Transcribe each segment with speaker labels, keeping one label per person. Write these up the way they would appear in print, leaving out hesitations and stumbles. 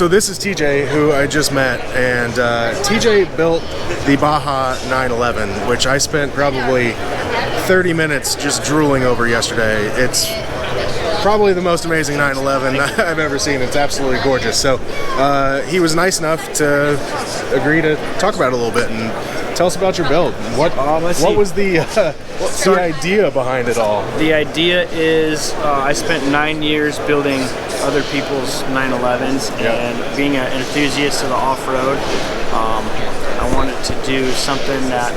Speaker 1: So this is TJ, who I just met, and TJ built the Baja 911, which I spent probably 30 minutes just drooling over yesterday. It's probably the most amazing 911 I've ever seen. It's absolutely gorgeous. So he was nice enough to agree to talk about it a little bit and tell us about your build. What was the idea behind it all?
Speaker 2: The idea is I spent 9 years building other people's 911s, and being an enthusiast of the off-road, I wanted to do something that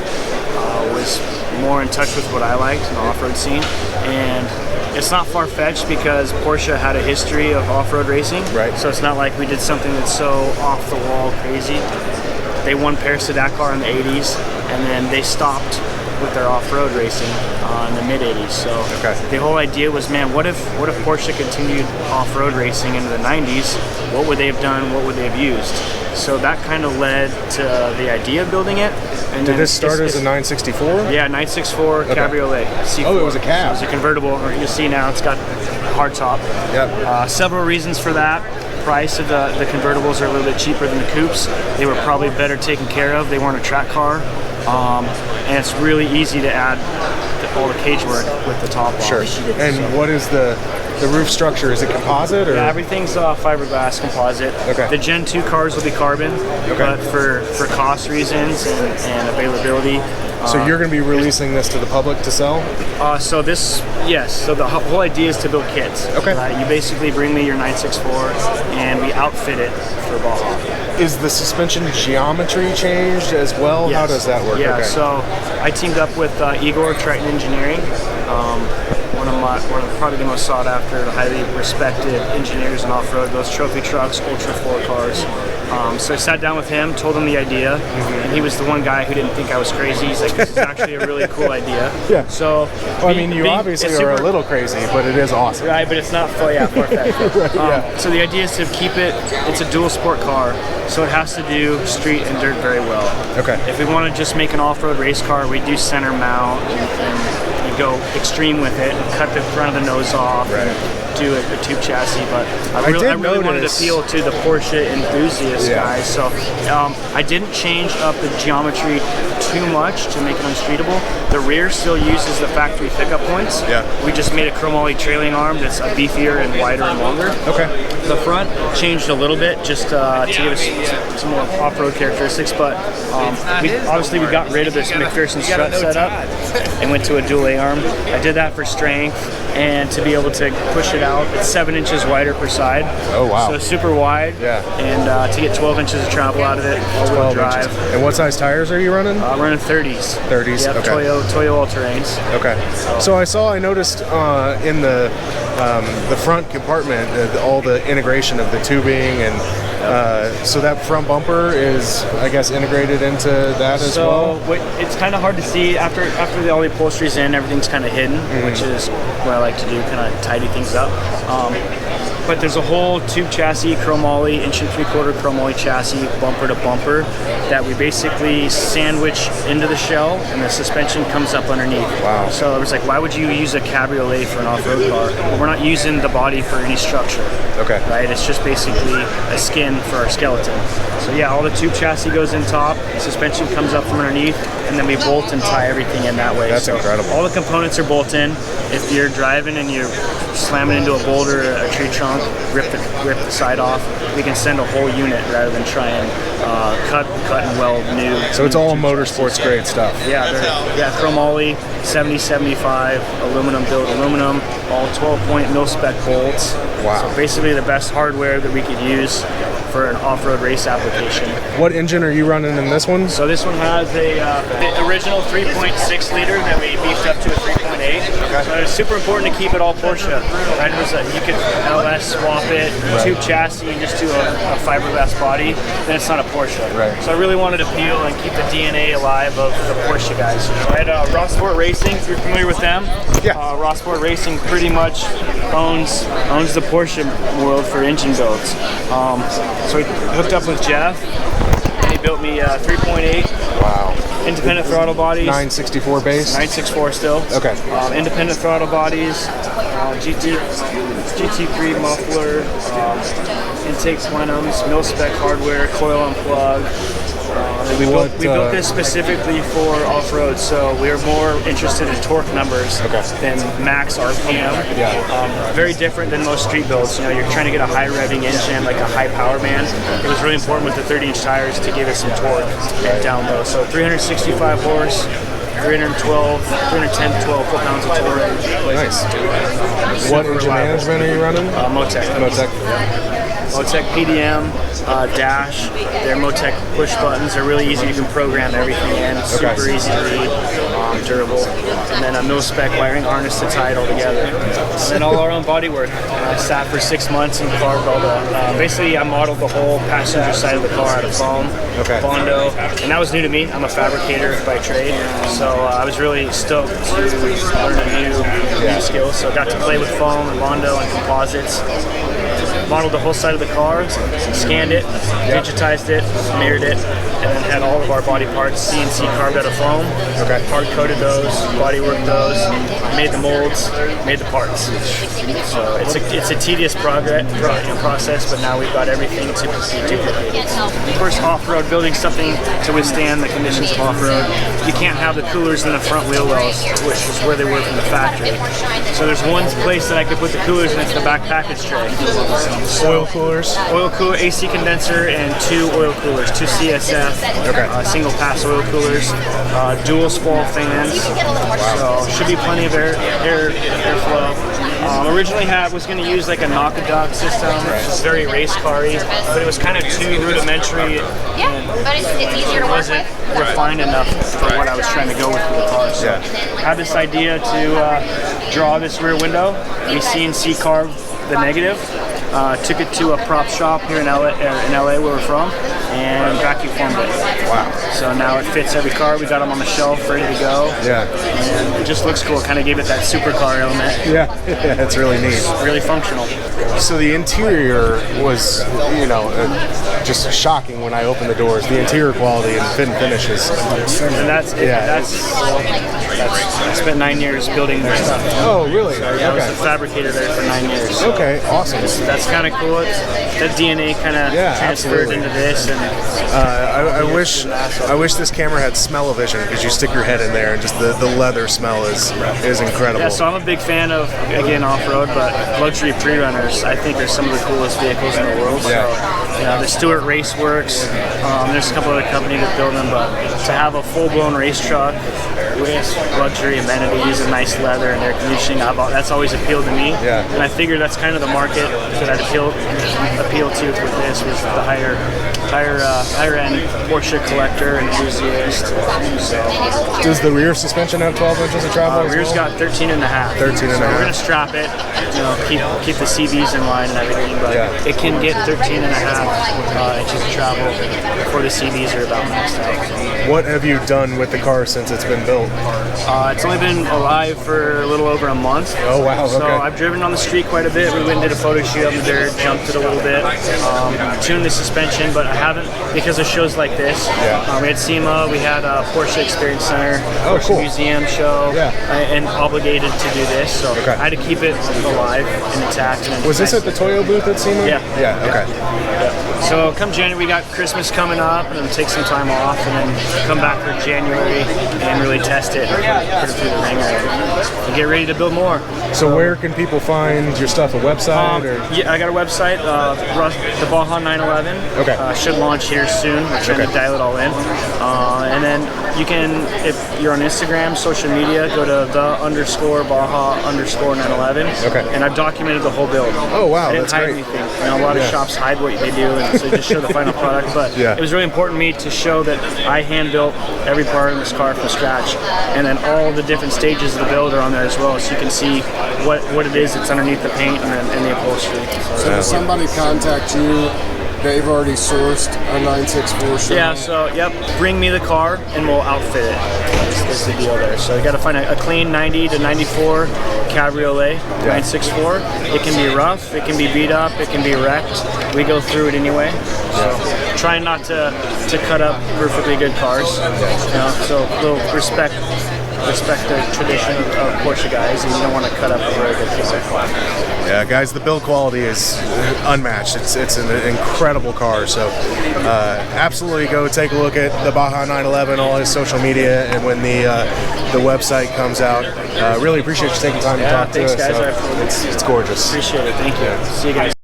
Speaker 2: was more in touch with what I liked in the off-road scene. And it's not far-fetched because Porsche had a history of off-road racing.
Speaker 1: Right.
Speaker 2: So it's not like we did something that's so off-the-wall crazy. They won Paris to Dakar in the 80s, and then they stopped with their off-road racing in the mid-80s. So the whole idea was, man, what if Porsche continued off-road racing into the 90s? What would they have done? What would they have used? So that kind of led to the idea of building it. And
Speaker 1: did this start as a 964?
Speaker 2: Yeah, 964 Cabriolet. C4.
Speaker 1: Oh, it was a cab.
Speaker 2: So it was a convertible. You see now it's got hardtop.
Speaker 1: Yep.
Speaker 2: Several reasons for that. Price of the convertibles are a little bit cheaper than the coupes. They were probably better taken care of. They weren't a track car. And it's really easy to add all the cage work with the top on.
Speaker 1: Sure. And what is the roof structure? Is it composite? Or?
Speaker 2: Yeah, everything's fiberglass composite.
Speaker 1: Okay.
Speaker 2: The Gen 2 cars will be carbon, but for cost reasons and availability.
Speaker 1: So you're going to be releasing this to the public to sell?
Speaker 2: So the whole idea is to build kits.
Speaker 1: Okay.
Speaker 2: You basically bring me your 964 and we outfit it for Baja.
Speaker 1: Is the suspension geometry changed as well?
Speaker 2: Yes.
Speaker 1: How does that work?
Speaker 2: Yeah, so I teamed up with Igor, Triton Engineering, one of probably the most sought after, highly respected engineers in off-road, those trophy trucks, Ultra 4 cars. So I sat down with him, told him the idea, and he was the one guy who didn't think I was crazy. He's like, this is actually a really cool idea.
Speaker 1: Yeah.
Speaker 2: So,
Speaker 1: you obviously are a little crazy, but it is awesome.
Speaker 2: Right, but it's not far-fetched.
Speaker 1: Right,
Speaker 2: so the idea is to keep it, it's a dual sport car, so it has to do street and dirt very well.
Speaker 1: Okay.
Speaker 2: If we want to just make an off-road race car, we do center mount and we go extreme with it and cut the front of the nose off.
Speaker 1: Right.
Speaker 2: Do a tube chassis, but I really wanted to appeal to the Porsche enthusiast guys, so I didn't change up the geometry too much to make it unstreetable. The rear still uses the factory pickup points.
Speaker 1: Yeah.
Speaker 2: We just made a chromoly trailing arm that's beefier and wider and longer.
Speaker 1: Okay.
Speaker 2: The front changed a little bit just to give us some more off-road characteristics, but we got rid of this McPherson strut setup and went to a dual A-arm. I did that for strength and to be able to push it out. It's 7 inches wider per side.
Speaker 1: Oh, wow.
Speaker 2: So super wide.
Speaker 1: Yeah.
Speaker 2: And to get 12 inches of travel out of it, all-wheel drive.
Speaker 1: Inches. And what size tires are you running?
Speaker 2: Running 30s.
Speaker 1: 30s,
Speaker 2: yeah,
Speaker 1: okay.
Speaker 2: Toyo all-terrains.
Speaker 1: Okay. So I noticed in the front compartment all the integration of the tubing and so that front bumper is, I guess, integrated into that as well?
Speaker 2: So it's kind of hard to see after all the upholstery's in, everything's kind of hidden, which is what I like to do, kind of tidy things up. But there's a whole tube chassis, chromoly, 1 3/4 chromoly chassis, bumper to bumper, that we basically sandwich into the shell, and the suspension comes up underneath.
Speaker 1: Wow.
Speaker 2: So I was like, why would you use a cabriolet for an off-road car? Well, we're not using the body for any structure.
Speaker 1: Okay.
Speaker 2: Right? It's just basically a skin for our skeleton. So yeah, all the tube chassis goes in top, suspension comes up from underneath, and then we bolt and tie everything in that way.
Speaker 1: That's incredible.
Speaker 2: All the components are bolt in. If you're driving and you're slamming into a boulder or a tree trunk, rip the side off, we can send a whole unit rather than try and cut and weld new.
Speaker 1: So it's all motorsports grade stuff.
Speaker 2: Yeah, chromoly, 70-75, aluminum built aluminum, all 12-point mil-spec bolts.
Speaker 1: Wow. So
Speaker 2: basically the best hardware that we could use for an off-road race application.
Speaker 1: What engine are you running in this one?
Speaker 2: So this one has the original 3.6 liter that we beefed up to a 3.8.
Speaker 1: Okay.
Speaker 2: So it's super important to keep it all Porsche. Right? You could LS swap it, tube chassis, and just do a fiberglass body. Then it's not a Porsche.
Speaker 1: Right.
Speaker 2: So I really wanted to appeal and keep the DNA alive of the Porsche guys. Right? Rossport Racing, if you're familiar with them.
Speaker 1: Yeah.
Speaker 2: Rossport Racing pretty much owns the Porsche world for engine builds. So we hooked up with Jeff, and he built me 3.8.
Speaker 1: Wow.
Speaker 2: Independent throttle bodies.
Speaker 1: 964 base?
Speaker 2: 964 still.
Speaker 1: Okay.
Speaker 2: Independent throttle bodies. GT3 muffler, intake plenums, mil-spec hardware, coil on plug. We built this specifically for off-road, so we are more interested in torque numbers than max RPM. Very different than most street builds. You know, you're trying to get a high revving engine, like a high power man. It was really important with the 30-inch tires to give it some torque and down low. So 365 horse, 310 to 12 foot-pounds of torque.
Speaker 1: Nice. What engine management are you running?
Speaker 2: Motec. Motec PDM, dash. Their Motec push buttons are really easy. You can program everything in. Super easy to read, durable. And then a mil-spec wiring harness to tie it all together. And then all our own bodywork. I sat for 6 months and carved all the. Basically, I modeled the whole passenger side of the car out of foam, Bondo, and that was new to me. I'm a fabricator by trade, so I was really stoked to learn a new skill. So I got to play with foam and Bondo and composites. Modeled the whole side of the car, scanned it, digitized it, mirrored it, and then had all of our body parts CNC carved out of foam. Hard coated those, bodyworked those, made the molds, made the parts. So it's a tedious process, but now we've got everything to be duplicated. Of course, off-road, building something to withstand the conditions of off-road, you can't have the coolers in the front wheel wells, which is where they were from the factory. So there's one place that I could put the coolers, and it's the back package tray.
Speaker 1: Oil coolers?
Speaker 2: Oil cooler, AC condenser, and 2 oil coolers, 2 CSF, single pass oil coolers, dual spoil fans, so should be plenty of airflow. Originally was going to use like a knock-a-dock system, very race car-y, but it was kind of too rudimentary.
Speaker 3: But it's easier to work with.
Speaker 2: Refined enough for what I was trying to go with the car. So I had this idea to draw this rear window. We CNC carved the negative. Took it to a prop shop here in LA where we're from, and vacuum formed it.
Speaker 1: Wow.
Speaker 2: So now it fits every car. We got them on the shelf, ready to go. And it just looks cool. Kind of gave it that supercar element.
Speaker 1: Yeah, it's really neat.
Speaker 2: Really functional.
Speaker 1: So the interior was, just shocking when I opened the doors. The interior quality and fit and finish is.
Speaker 2: And I spent 9 years building their stuff.
Speaker 1: Oh, really?
Speaker 2: I was a fabricator there for 9 years.
Speaker 1: Okay, awesome.
Speaker 2: That's kind of cool. That DNA kind of transferred into this. And
Speaker 1: I wish this camera had smell-o-vision, because you stick your head in there and just the leather smell is incredible.
Speaker 2: Yeah, so I'm a big fan of, again, off-road, but luxury Prerunners I think are some of the coolest vehicles in the world. So, the Stewart Race Works, there's a couple other companies that build them, but to have a full-blown race truck with luxury amenities and nice leather and air conditioning, that's always appealed to me. And I figured that's kind of the market that I'd appeal to with this, was the higher end Porsche collector enthusiast. So,
Speaker 1: does the rear suspension have 12 inches of travel?
Speaker 2: Rear's got 13 and a half.
Speaker 1: 13 and a half.
Speaker 2: We're gonna strap it, keep the CVs in line and everything, but it can get 13 and a half inches of travel before the CVs are about maxed out.
Speaker 1: What have you done with the car since it's been built?
Speaker 2: It's only been alive for a little over a month.
Speaker 1: Oh wow!
Speaker 2: So I've driven on the street quite a bit. We went and did a photo shoot on the dirt, jumped it a little bit, tuned the suspension, but I haven't, because of shows like this. We had SEMA, we had a Porsche Experience Center, Porsche Museum show, and obligated to do this. So I had to keep it alive and intact. And
Speaker 1: was this at the Toyo booth at SEMA? So
Speaker 2: come January, we got Christmas coming up, and then take some time off, and then come back for January and really test it, put it through the ringer, and get ready to build more.
Speaker 1: So where can people find your stuff? A website?
Speaker 2: Yeah, I got a website, the Baja 911. Should launch here soon. We're trying to dial it all in. And then you can, if you're on Instagram, social media, go to _Baja_911. And I've documented the whole build.
Speaker 1: Oh wow,
Speaker 2: I didn't hide anything. A lot of shops hide what they do, and so just show the final product. But it was really important to me to show that I hand built every part of this car from scratch, and then all the different stages of the build are on there as well, so you can see what it is that's underneath the paint and the upholstery.
Speaker 4: So if somebody contact you, they've already sourced a 964 show?
Speaker 2: Yeah, so bring me the car and we'll outfit it. That's the deal there. So you got to find a clean 90 to 94 Cabriolet 964. It can be rough, it can be beat up, it can be wrecked. We go through it anyway. So try not to cut up perfectly good cars. So we'll respect respect the tradition of Porsche guys, and you don't want to cut up a very good car.
Speaker 1: Yeah, guys, the build quality is unmatched. It's an incredible car. So absolutely go take a look at the Baja 911, all his social media, and when the website comes out. Really appreciate you taking time to talk to us.
Speaker 2: Thanks, guys.
Speaker 1: So it's gorgeous.
Speaker 2: Appreciate it. Thank you. See you guys.